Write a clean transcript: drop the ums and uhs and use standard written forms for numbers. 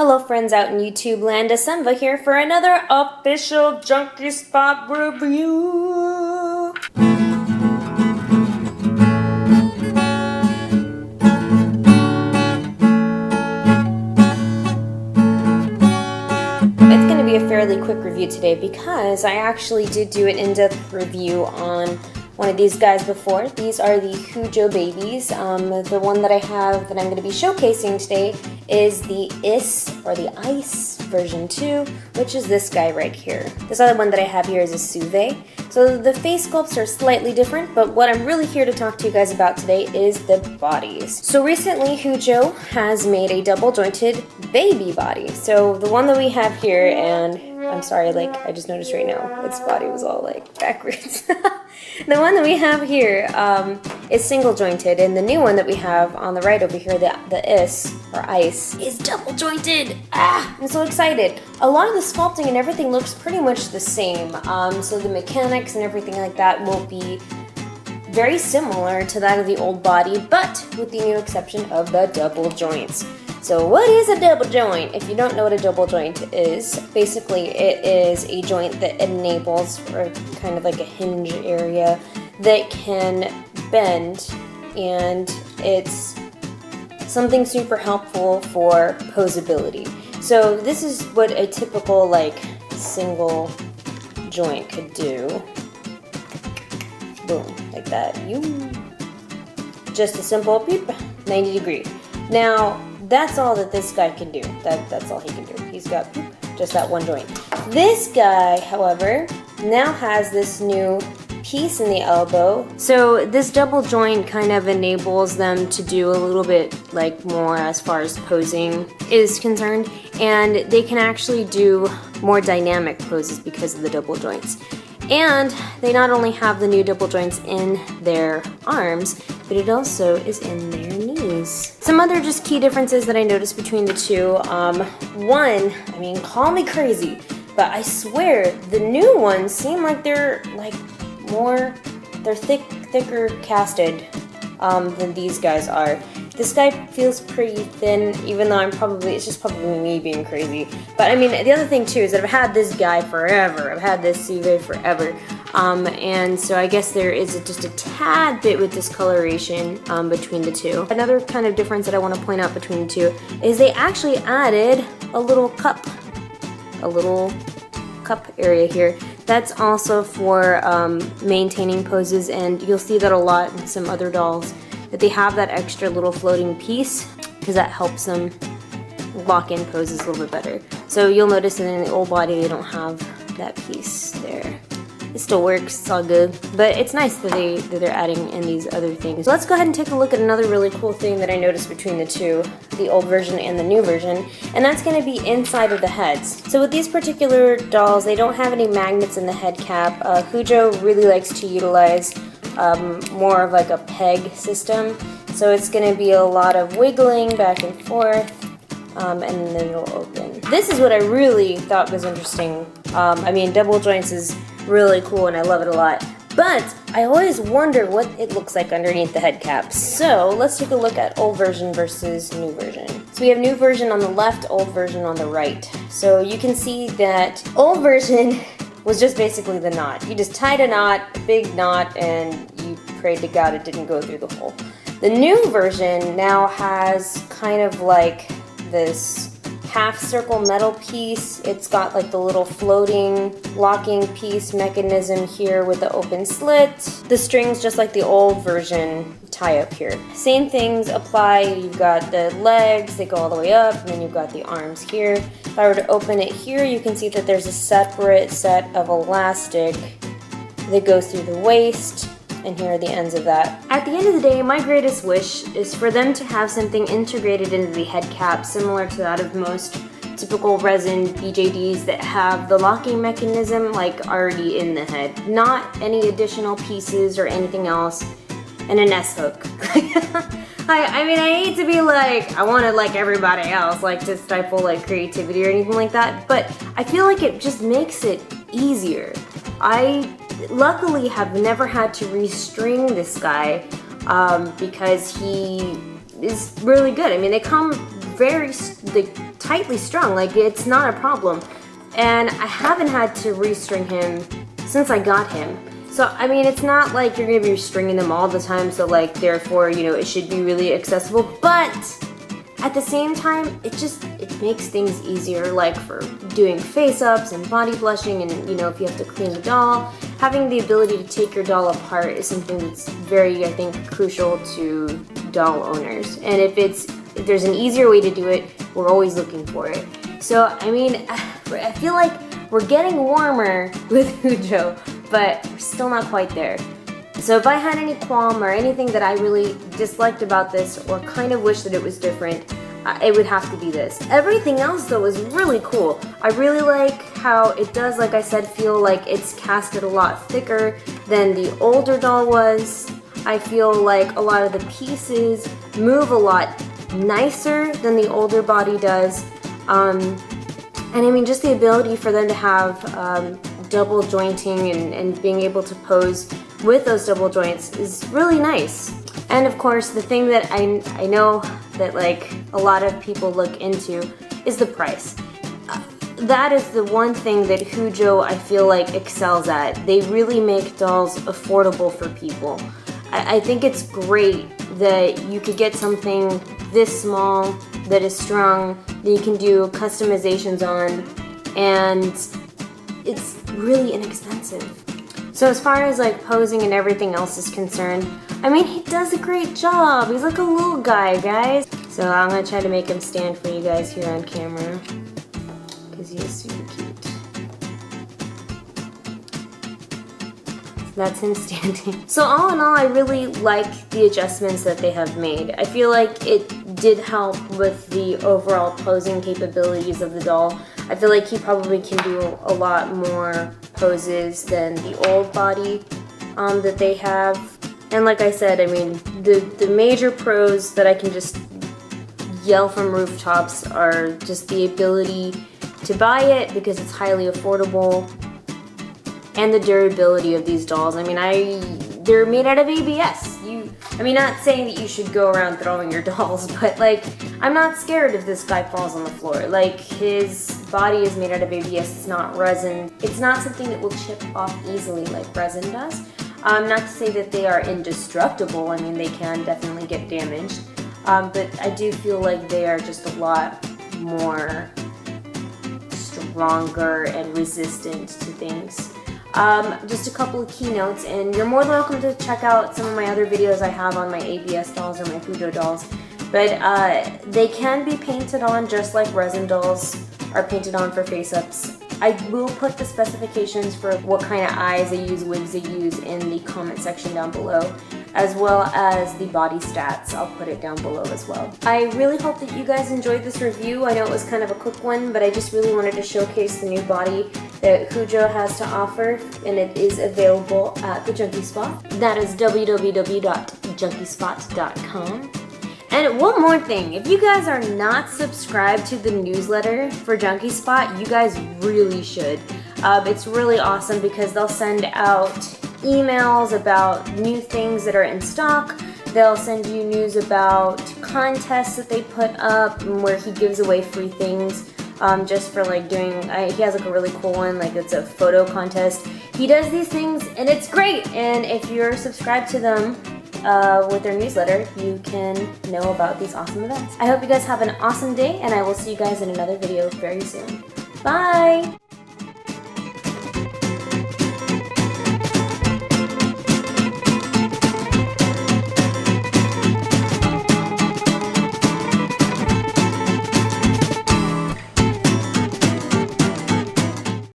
Hello friends out in YouTube land, Asenva here for another official Junky Spot review. It's going to be a fairly quick review today because I actually did do an in-depth review on one of these guys before. These are the Hujoo Babies. The one that I have that I'm going to be showcasing today is the Ice version 2, which is this guy right here. This other one that I have here is a Suve. So the face sculpts are slightly different, but what I'm really here to talk to you guys about today is the bodies. So recently Hujoo has made a double jointed baby body. So the one that we have here, and I'm sorry, like I just noticed right now, its body was all like backwards. The one that we have here is single jointed, and the new one that we have on the right over here, the Ice, is double jointed. I'm so excited. A lot of the sculpting and everything looks pretty much the same. So the mechanics and everything like that will be very similar to that of the old body, but with the new exception of the double joints. So what is a double joint? If you don't know what a double joint is, basically it is a joint that enables, or kind of like a hinge area, that can bend, and it's something super helpful for posability. So this is what a typical like single joint could do. Boom, like that. Just a simple beep, 90 degree. Now, that's all that this guy can do. That's all he can do. He's got just that one joint. This guy, however, now has this new piece in the elbow. So this double joint kind of enables them to do a little bit like more as far as posing is concerned, and they can actually do more dynamic poses because of the double joints. And they not only have the new double joints in their arms, but it also is in their knees. Some other just key differences that I noticed between the two. One, I mean, call me crazy, but I swear the new ones seem like they're like they're thicker casted than these guys are. This guy feels pretty thin, even though it's just probably me being crazy. But I mean, the other thing too is that I've had this guy forever. I've had this Suve forever. And so I guess there is just a tad bit with discoloration between the two. Another kind of difference that I want to point out between the two is they actually added a little cup area here. That's also for maintaining poses, and you'll see that a lot in some other dolls, that they have that extra little floating piece because that helps them lock in poses a little bit better. So you'll notice that in the old body they don't have that piece there. It still works, it's all good, but it's nice that they're adding in these other things. So let's go ahead and take a look at another really cool thing that I noticed between the two, the old version and the new version, and that's going to be inside of the heads. So with these particular dolls, they don't have any magnets in the head cap. Hujoo really likes to utilize more of like a peg system, so it's going to be a lot of wiggling back and forth, and then it'll open. This is what I really thought was interesting. I mean, double joints is really cool and I love it a lot, but I always wonder what it looks like underneath the head cap. So let's take a look at old version versus new version. So we have new version on the left, old version on the right. So you can see that old version was just basically the knot. You just tied a knot, a big knot, and you prayed to God it didn't go through the hole. The new version now has kind of like this half circle metal piece. It's got like the little floating locking piece mechanism here with the open slit. The strings, just like the old version, tie up here. Same things apply. You've got the legs, they go all the way up, and then you've got the arms here. If I were to open it here, you can see that there's a separate set of elastic that goes through the waist, and here are the ends of that. At the end of the day, my greatest wish is for them to have something integrated into the head cap similar to that of most typical resin BJDs that have the locking mechanism like already in the head. Not any additional pieces or anything else, and an S-hook. I mean, I hate to be like, I want it like everybody else, like to stifle like creativity or anything like that, but I feel like it just makes it easier. I luckily have never had to restring this guy because he is really good. I mean, they come very, tightly strung, like it's not a problem. And I haven't had to restring him since I got him. So, I mean, it's not like you're gonna be stringing them all the time, so like, therefore, you know, it should be really accessible, but at the same time, it makes things easier, like for doing face-ups and body blushing, and you know, if you have to clean the doll, having the ability to take your doll apart is something that's very, I think, crucial to doll owners. And if there's an easier way to do it, we're always looking for it. So, I mean, I feel like we're getting warmer with Hujoo, but we're still not quite there. So if I had any qualm or anything that I really disliked about this or kind of wish that it was different, it would have to be this. Everything else though is really cool. I really like how it does, like I said, feel like it's casted a lot thicker than the older doll was. I feel like a lot of the pieces move a lot nicer than the older body does. And I mean, just the ability for them to have double jointing and being able to pose with those double joints is really nice. And of course, the thing that I know that like a lot of people look into is the price. That is the one thing that Hujoo, I feel like, excels at. They really make dolls affordable for people. I think it's great that you could get something this small that is strung, that you can do customizations on, and it's really inexpensive. So as far as like posing and everything else is concerned, I mean, he does a great job. He's like a little guy, guys. So I'm gonna try to make him stand for you guys here on camera, because he is super cute. That's him standing. So all in all, I really like the adjustments that they have made. I feel like it did help with the overall posing capabilities of the doll. I feel like he probably can do a lot more poses than the old body that they have. And like I said, I mean, the major pros that I can just yell from rooftops are just the ability to buy it because it's highly affordable, and the durability of these dolls. I mean, they're made out of ABS. I mean, not saying that you should go around throwing your dolls, but like, I'm not scared if this guy falls on the floor. Like, his body is made out of ABS, it's not resin. It's not something that will chip off easily like resin does. Not to say that they are indestructible. I mean, they can definitely get damaged. But I do feel like they are just a lot more stronger and resistant to things. Just a couple of keynotes, and you're more than welcome to check out some of my other videos I have on my ABS dolls or my Hujoo dolls. But they can be painted on just like resin dolls are painted on for face-ups. I will put the specifications for what kind of eyes they use, wigs they use in the comment section down below, as well as the body stats. I'll put it down below as well. I really hope that you guys enjoyed this review. I know it was kind of a quick one, but I just really wanted to showcase the new body that Hujoo has to offer, and it is available at the Junky Spot. That is www.junkyspot.com. And one more thing, if you guys are not subscribed to the newsletter for Junky Spot, you guys really should. It's really awesome because they'll send out emails about new things that are in stock. They'll send you news about contests that they put up where he gives away free things just for like doing, he has like a really cool one, like it's a photo contest. He does these things and it's great, and if you're subscribed to them with their newsletter, you can know about these awesome events. I hope you guys have an awesome day, and I will see you guys in another video very soon. Bye!